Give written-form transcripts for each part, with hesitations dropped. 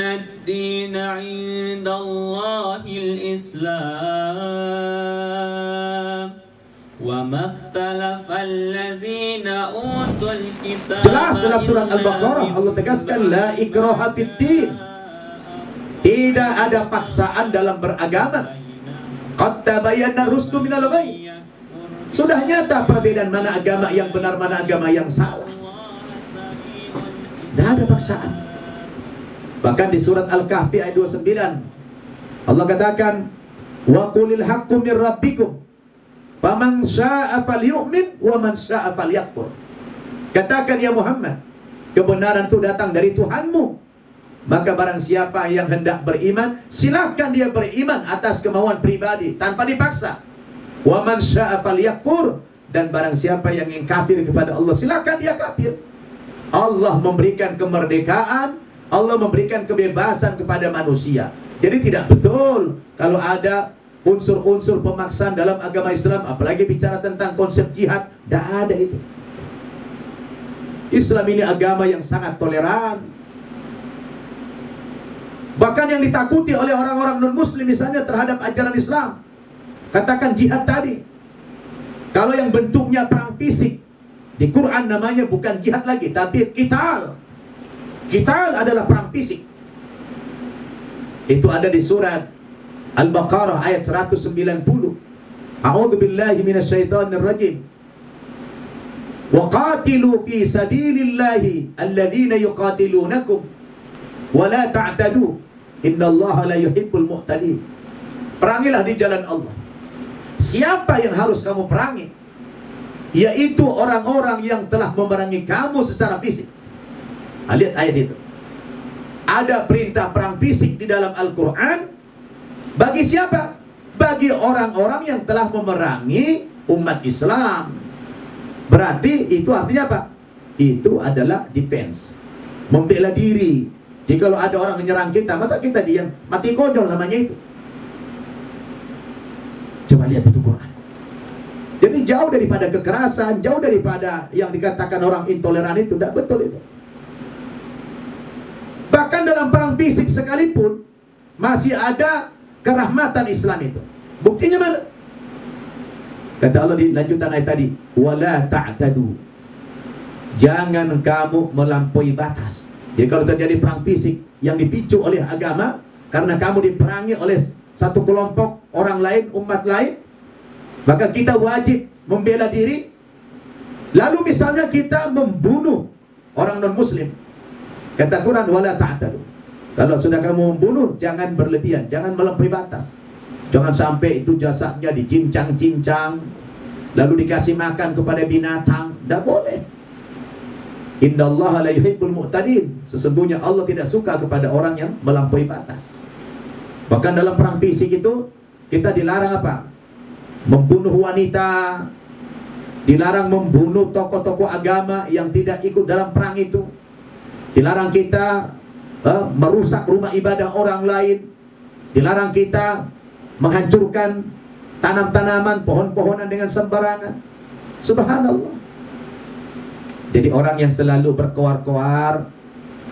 الدين عند الله الإسلام وما اختلف الذين أوتوا الكتاب. Jelas dalam surat Al-Baqarah Allah tegaskan la ikraha fiddin. Tidak ada paksaan dalam beragama. Qad tabayyana rusdu minal ghayy. Sudah nyata perbedaan mana agama yang benar, mana agama yang salah. Tidak ada paksaan. Bahkan di surat Al-Kahfi ayat 29 Allah katakan wa qulil haqqu mir rabbikum faman syaa'a falyu'min wa man syaa'a falyakfur. Katakan ya Muhammad, kebenaran itu datang dari Tuhanmu, maka barang siapa yang hendak beriman silakan dia beriman atas kemauan pribadi tanpa dipaksa. Wa man syaa'a falyakfur, dan barang siapa yang ingin kafir kepada Allah silakan dia kafir. Allah memberikan kemerdekaan, Allah memberikan kebebasan kepada manusia. Jadi tidak betul kalau ada unsur-unsur pemaksaan dalam agama Islam, apalagi bicara tentang konsep jihad. Tidak ada itu. Islam ini agama yang sangat toleran. Bahkan yang ditakuti oleh orang-orang non-muslim misalnya terhadap ajaran Islam, katakan jihad tadi, kalau yang bentuknya perang fisik, di Quran namanya bukan jihad lagi, tapi qital. Qital adalah perang fisik. Itu ada di surat Al-Baqarah ayat 190. A'udzu billahi minasyaitonir rajim. Wa qatilu fi sabilillahi alladhina yuqatilunakum wa la ta'tadu innallaha la yuhibbul mu'tadin. Perangilah di jalan Allah. Siapa yang harus kamu perangi? Yaitu orang-orang yang telah memerangi kamu secara fisik. Lihat ayat itu. Ada perintah perang fisik di dalam Al-Quran. Bagi siapa? Bagi orang-orang yang telah memerangi umat Islam. Berarti itu artinya apa? Itu adalah defense, membela diri. Jadi kalau ada orang menyerang kita, masa kita diam? Mati konyol namanya itu. Coba lihat itu Quran. Jadi jauh daripada kekerasan, jauh daripada yang dikatakan orang intoleran itu. Tidak betul itu. Bahkan dalam perang fisik sekalipun masih ada kerahmatan Islam itu. Buktinya mana? Kata Allah di lanjutan ayat tadi, wala ta'tadu. Jangan kamu melampaui batas. Jadi kalau terjadi perang fisik yang dipicu oleh agama, karena kamu diperangi oleh satu kelompok orang lain, umat lain, maka kita wajib membela diri. Lalu misalnya kita membunuh orang non-muslim, kata Quran wala ta'tadu. Kalau sudah kamu membunuh, jangan berlebihan, jangan melampaui batas. Jangan sampai itu jasadnya dicincang-cincang, lalu dikasih makan kepada binatang. Tidak boleh. Innallaha la yuhibbul mu'tadin. Sesungguhnya Allah tidak suka kepada orang yang melampaui batas. Bahkan dalam perang fisik itu kita dilarang apa? Membunuh wanita, dilarang membunuh tokoh-tokoh agama yang tidak ikut dalam perang itu, dilarang kita merusak rumah ibadah orang lain, dilarang kita menghancurkan tanam-tanaman, pohon-pohonan dengan sembarangan. Subhanallah. Jadi orang yang selalu berkoar-koar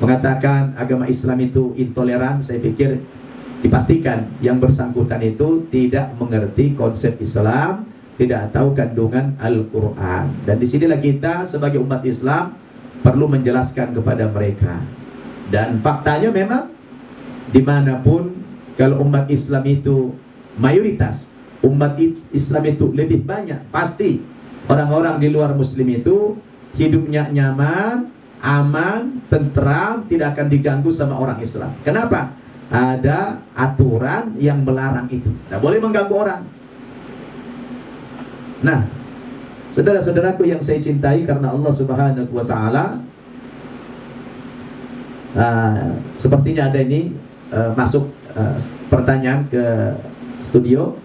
mengatakan agama Islam itu intoleran, saya pikir dipastikan yang bersangkutan itu tidak mengerti konsep Islam, tidak tahu kandungan Al-Quran. Dan disinilah kita sebagai umat Islam perlu menjelaskan kepada mereka. Dan faktanya memang dimanapun kalau umat Islam itu mayoritas, umat Islam itu lebih banyak, pasti orang-orang di luar Muslim itu hidupnya nyaman, aman, tentram, tidak akan diganggu sama orang Islam. Kenapa? Ada aturan yang melarang itu. Tidak boleh mengganggu orang. Nah, saudara-saudaraku yang saya cintai karena Allah Subhanahu wa Ta'ala, sepertinya ada ini masuk pertanyaan ke studio.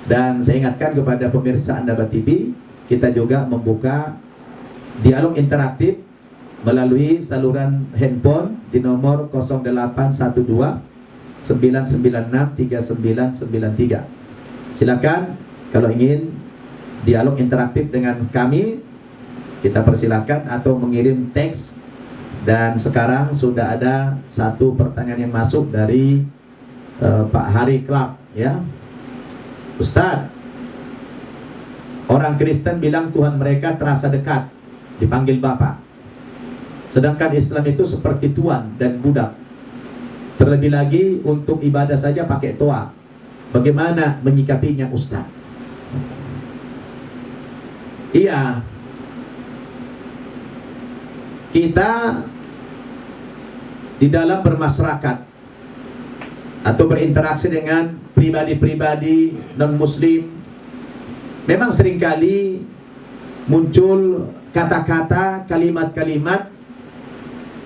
Dan saya ingatkan kepada pemirsa Andaba TV, kita juga membuka dialog interaktif melalui saluran handphone di nomor 0812 996 3993. Silakan kalau ingin dialog interaktif dengan kami, kita persilakan, atau mengirim teks Dan sekarang sudah ada satu pertanyaan yang masuk dari Pak Hari Clark, ya. Ustadz, orang Kristen bilang Tuhan mereka terasa dekat, dipanggil Bapak. Sedangkan Islam itu seperti tuan dan budak. Terlebih lagi untuk ibadah saja pakai toa. Bagaimana menyikapinya Ustadz? Iya, kita di dalam bermasyarakat atau berinteraksi dengan pribadi-pribadi non-muslim, memang seringkali muncul kata-kata, kalimat-kalimat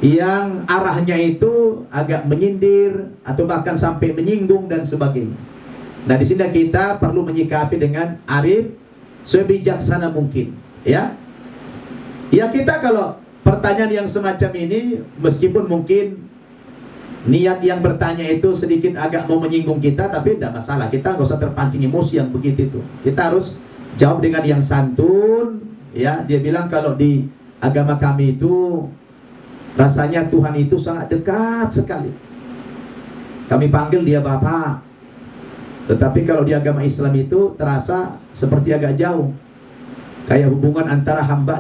yang arahnya itu agak menyindir atau bahkan sampai menyinggung dan sebagainya. Nah, di sini kita perlu menyikapi dengan arif, sebijaksana mungkin, ya. Ya, kita kalau pertanyaan yang semacam ini, meskipun mungkin niat yang bertanya itu sedikit agak mau menyinggung kita, tapi tidak masalah. Kita nggak usah terpancing emosi yang begitu itu. Kita harus jawab dengan yang santun, ya. Dia bilang kalau di agama kami itu rasanya Tuhan itu sangat dekat sekali. Kami panggil dia Bapak. Tetapi kalau di agama Islam itu terasa seperti agak jauh. Kayak hubungan antara hamba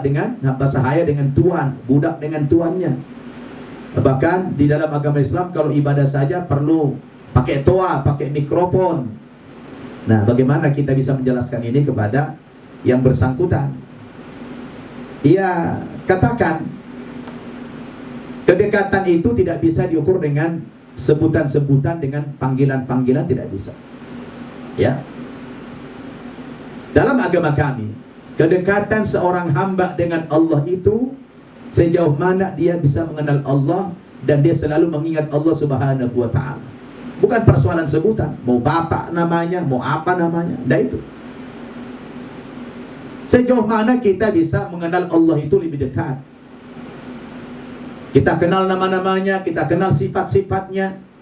sahaya dengan tuan, budak dengan tuannya. Bahkan di dalam agama Islam kalau ibadah saja perlu pakai toa, pakai mikrofon. Nah, bagaimana kita bisa menjelaskan ini kepada yang bersangkutan? Ia katakan, kedekatan itu tidak bisa diukur dengan sebutan-sebutan, dengan panggilan-panggilan, tidak bisa. Ya. Dalam agama kami, kedekatan seorang hamba dengan Allah itu sejauh mana dia bisa mengenal Allah dan dia selalu mengingat Allah Subhanahu wa ta'ala. Bukan persoalan sebutan, mau bapak namanya, mau apa namanya, dah itu. Sejauh mana kita bisa mengenal Allah itu lebih dekat. Kita kenal nama-namanya, kita kenal sifat-sifatnya.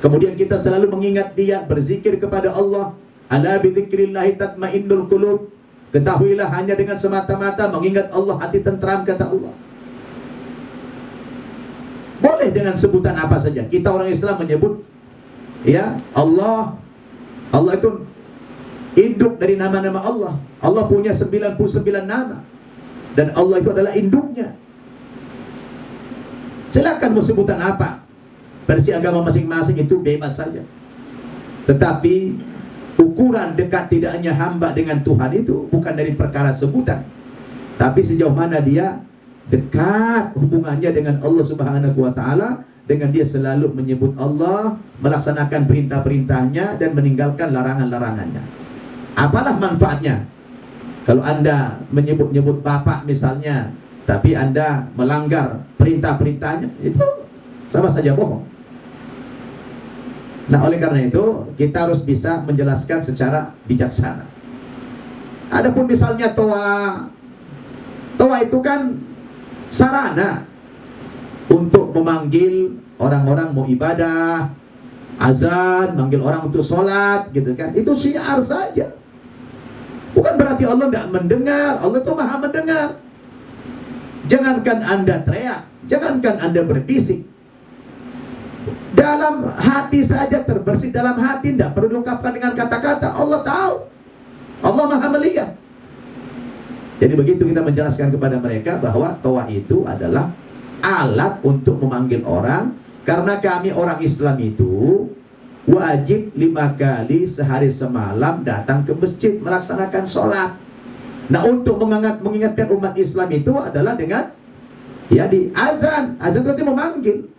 Kemudian kita selalu mengingat dia, berzikir kepada Allah. Ala bidzikrillahi tatmainnul qulub. Ketahuilah hanya dengan semata-mata mengingat Allah hati tentram, kata Allah. Boleh dengan sebutan apa saja. Kita orang Islam menyebut, ya, Allah. Allah itu induk dari nama-nama Allah. Allah punya 99 nama. Dan Allah itu adalah induknya. Silakan mau sebutan apa. Versi agama masing-masing itu bebas saja. Tetapi ukuran dekat tidaknya hamba dengan Tuhan itu bukan dari perkara sebutan, tapi sejauh mana dia dekat hubungannya dengan Allah Subhanahu wa ta'ala, dengan dia selalu menyebut Allah, melaksanakan perintah-perintahnya dan meninggalkan larangan-larangannya. Apalah manfaatnya kalau Anda menyebut-nyebut Bapak misalnya, tapi Anda melanggar perintah-perintahnya? Itu sama saja bohong. Nah, oleh karena itu kita harus bisa menjelaskan secara bijaksana. Adapun misalnya toa itu kan sarana untuk memanggil orang-orang mau ibadah, azan, manggil orang untuk sholat, gitu kan. Itu syiar saja. Bukan berarti Allah tidak mendengar. Allah itu maha mendengar. Jangankan Anda teriak, jangankan Anda berbisik, dalam hati saja, terbersih dalam hati, tidak perlu diungkapkan dengan kata-kata. Allah tahu, Allah maha melihat. Jadi begitu kita menjelaskan kepada mereka bahwa toa itu adalah alat untuk memanggil orang. Karena kami orang Islam itu wajib 5 kali sehari semalam datang ke masjid melaksanakan sholat. Nah, untuk mengingatkan umat Islam itu adalah dengan, ya, di azan. Azan itu memanggil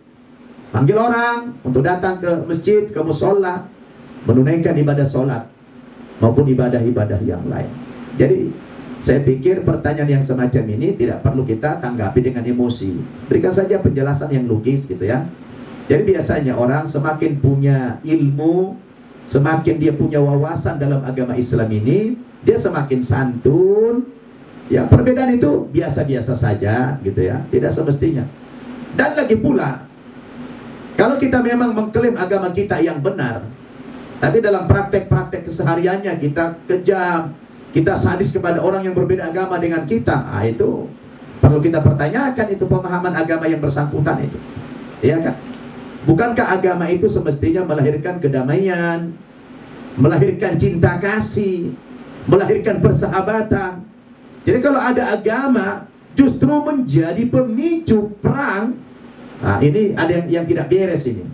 orang untuk datang ke masjid, ke musola, menunaikan ibadah sholat maupun ibadah-ibadah yang lain. Jadi saya pikir pertanyaan yang semacam ini tidak perlu kita tanggapi dengan emosi. Berikan saja penjelasan yang logis, gitu ya. Jadi biasanya orang semakin punya ilmu, semakin dia punya wawasan dalam agama Islam ini, dia semakin santun. Ya, perbedaan itu biasa-biasa saja, gitu ya, tidak semestinya. Dan lagi pula, kalau kita memang mengklaim agama kita yang benar, tapi dalam praktek-praktek kesehariannya kita kejam, kita sadis kepada orang yang berbeda agama dengan kita, itu Perlu kita pertanyakan itu pemahaman agama yang bersangkutan itu. Iya kan? Bukankah agama itu semestinya melahirkan kedamaian, melahirkan cinta kasih, melahirkan persahabatan. Jadi kalau ada agama justru menjadi pemicu perang, nah ini ada yang tidak beres ini,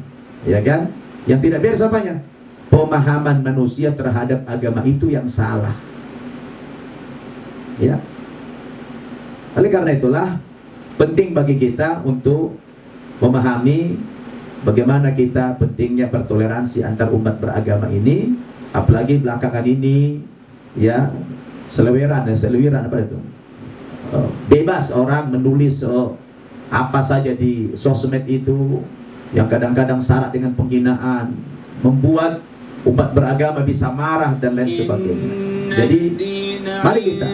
ya kan? Yang tidak beres apanya? Pemahaman manusia terhadap agama itu yang salah. Ya. Oleh karena itulah penting bagi kita untuk memahami bagaimana kita pentingnya bertoleransi antar umat beragama ini, apalagi belakangan ini ya seliweran apa itu? Bebas orang menulis apa saja di sosmed itu yang kadang-kadang syarat dengan penghinaan, membuat umat beragama bisa marah dan lain sebagainya. Jadi mari kita